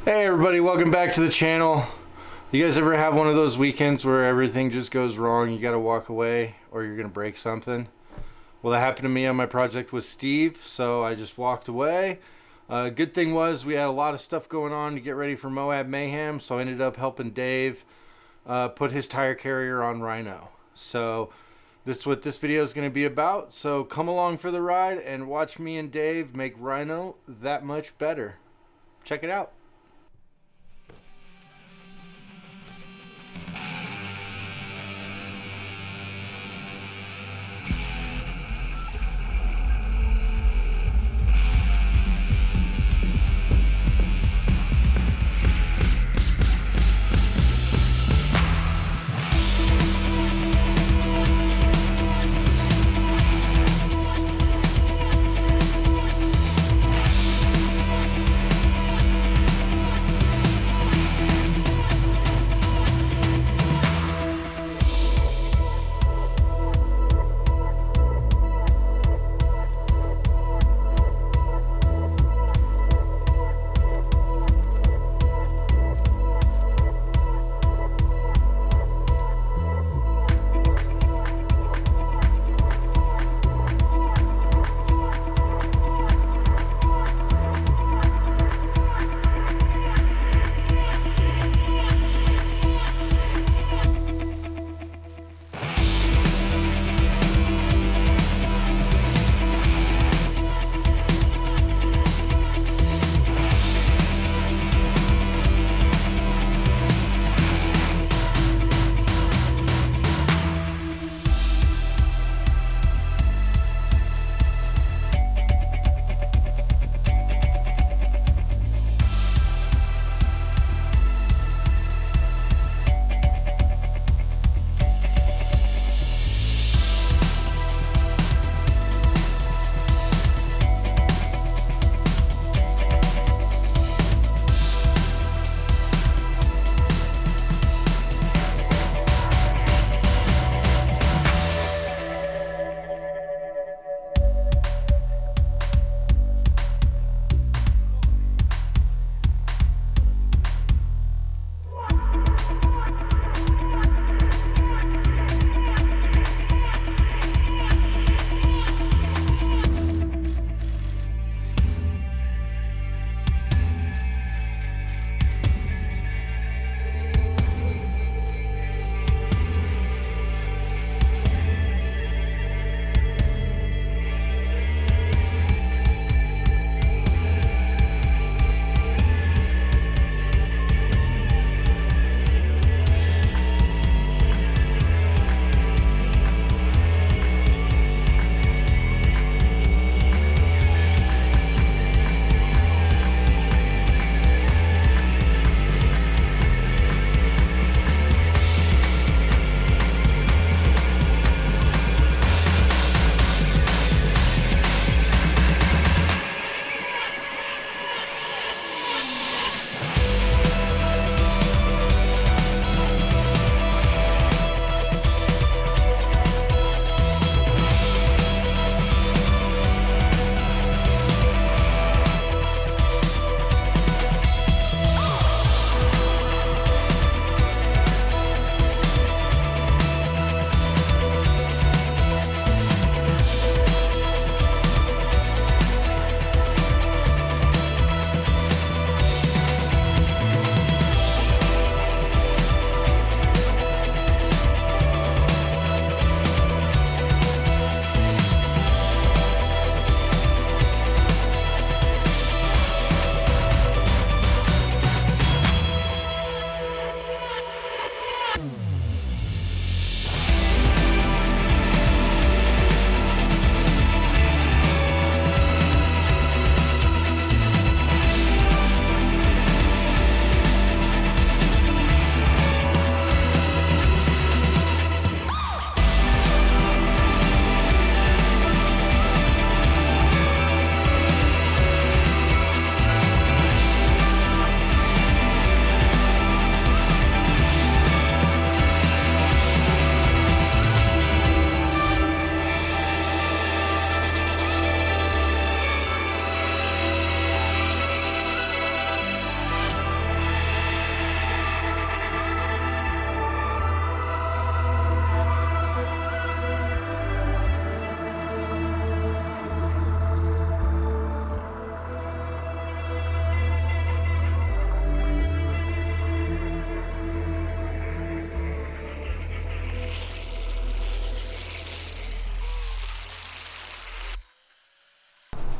Hey everybody, welcome back to the channel. You guys ever have one of those weekends where everything just goes wrong, you gotta walk away or you're gonna break something? Well, that happened to me on my project with Steve, so I just walked away. Good thing was we had a lot of stuff going on to get ready for Moab Mayhem, so I ended up helping Dave put his tire carrier on Rhino. So this is what this video is going to be about, so come along for the ride and watch me and Dave make Rhino that much better. Check it out.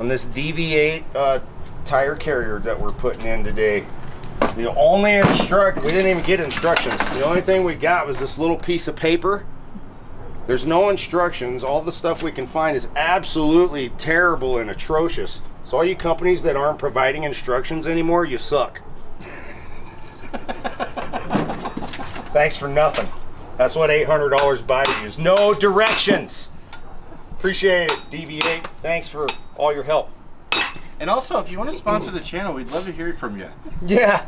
on this DV8 tire carrier that we're putting in today. The only we didn't even get instructions. The only thing we got was this little piece of paper. There's no instructions. All the stuff we can find is absolutely terrible and atrocious. So all you companies that aren't providing instructions anymore, you suck. Thanks for nothing. That's what $800 buys you, is no directions. Appreciate it, DV8. Thanks for all your help. And also, if you want to sponsor the channel, we'd love to hear from you. Yeah.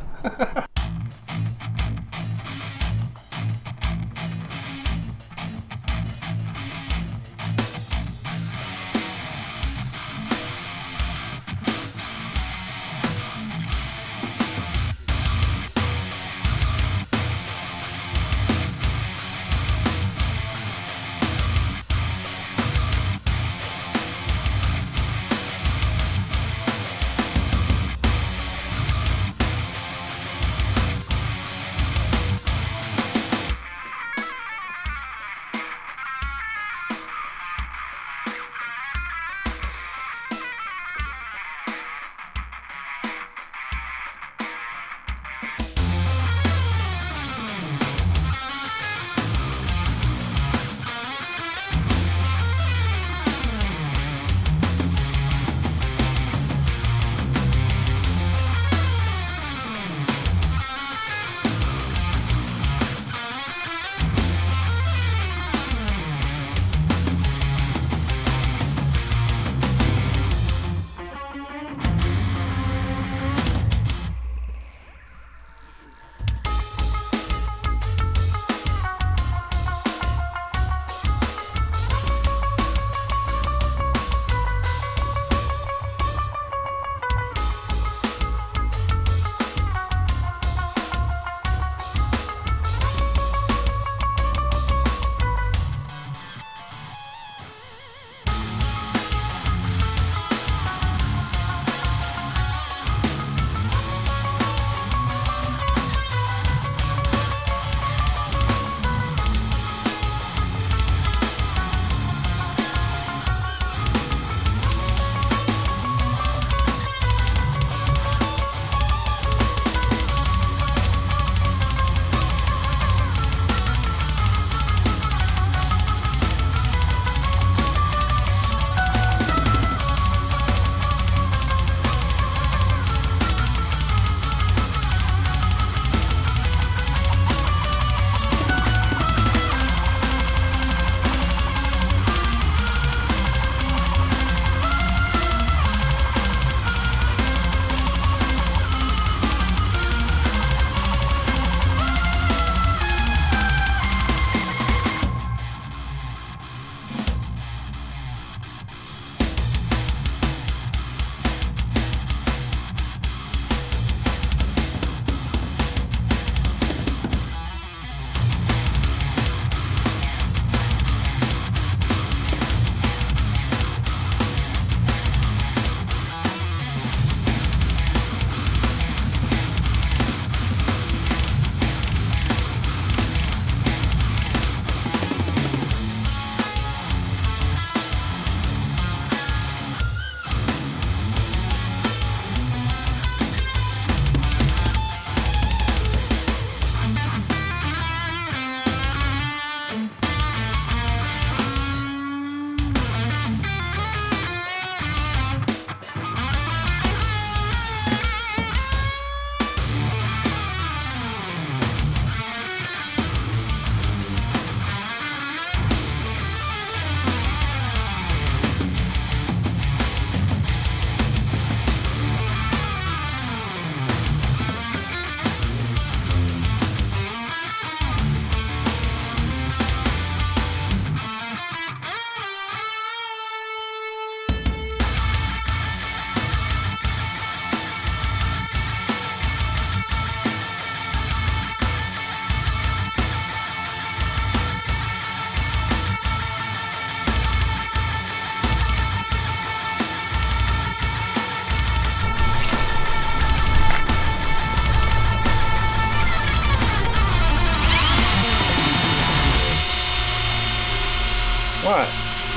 What?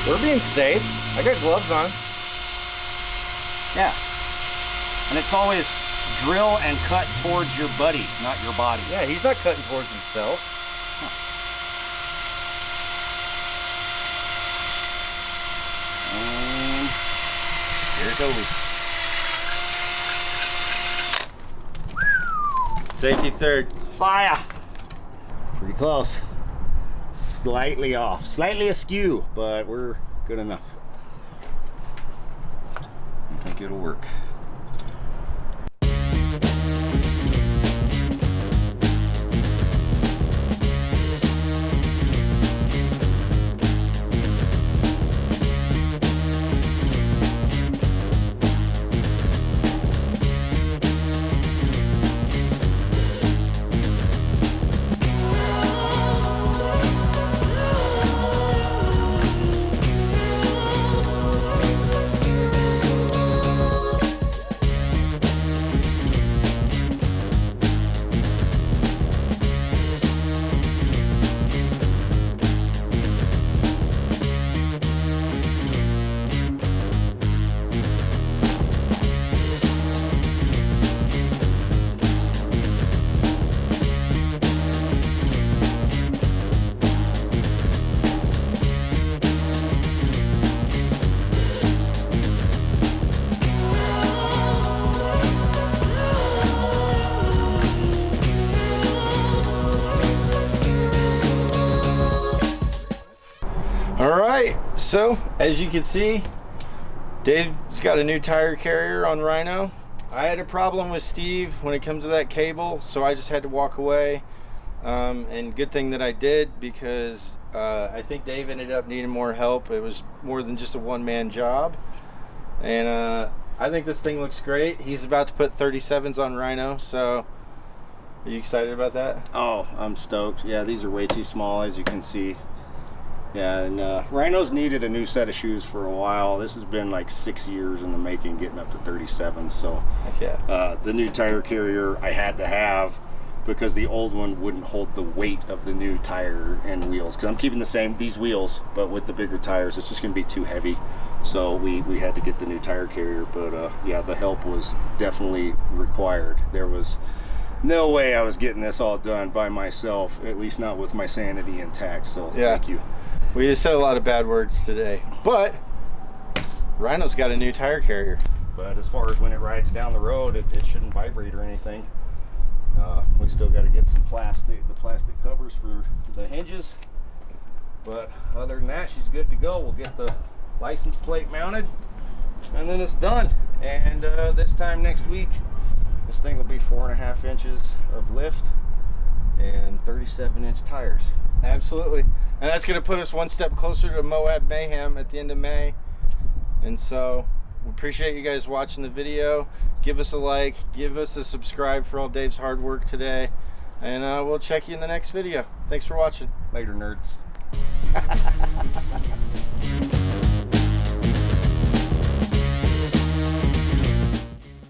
We're being safe. I got gloves on. Yeah. And it's always drill and cut towards your buddy, not your body. Yeah, he's not cutting towards himself. And here it goes. Safety third. Fire! Pretty close. Slightly off. Slightly askew, but we're good enough. I think it'll work. So, as you can see, Dave's got a new tire carrier on Rhino. I had a problem with Steve when it comes to that cable, so I just had to walk away. And good thing that I did, because I think Dave ended up needing more help. It was more than just a one-man job. And I think this thing looks great. He's about to put 37s on Rhino, so are you excited about that? Oh, I'm stoked. Yeah, these are way too small, as you can see. Yeah, and Rhino's needed a new set of shoes for a while. This has been like 6 years in the making, getting up to 37. So Yeah. the new tire carrier I had to have, because the old one wouldn't hold the weight of the new tire and wheels. Because I'm keeping these wheels, but with the bigger tires, it's just going to be too heavy. So we had to get the new tire carrier. But yeah, the help was definitely required. There was no way I was getting this all done by myself, at least not with my sanity intact. So Yeah. Thank you. We just said a lot of bad words today, but Rhino's got a new tire carrier. But as far as when it rides down the road, it shouldn't vibrate or anything. We still got to get some the plastic covers for the hinges. But other than that, she's good to go. We'll get the license plate mounted, and then it's done. And this time next week, this thing will be 4.5 inches of lift and 37-inch tires. Absolutely. And that's going to put us one step closer to Moab Mayhem at the end of May. And so we appreciate you guys watching the video. Give us a like, give us a subscribe for all Dave's hard work today. And we'll check you in the next video. Thanks for watching. Later, nerds.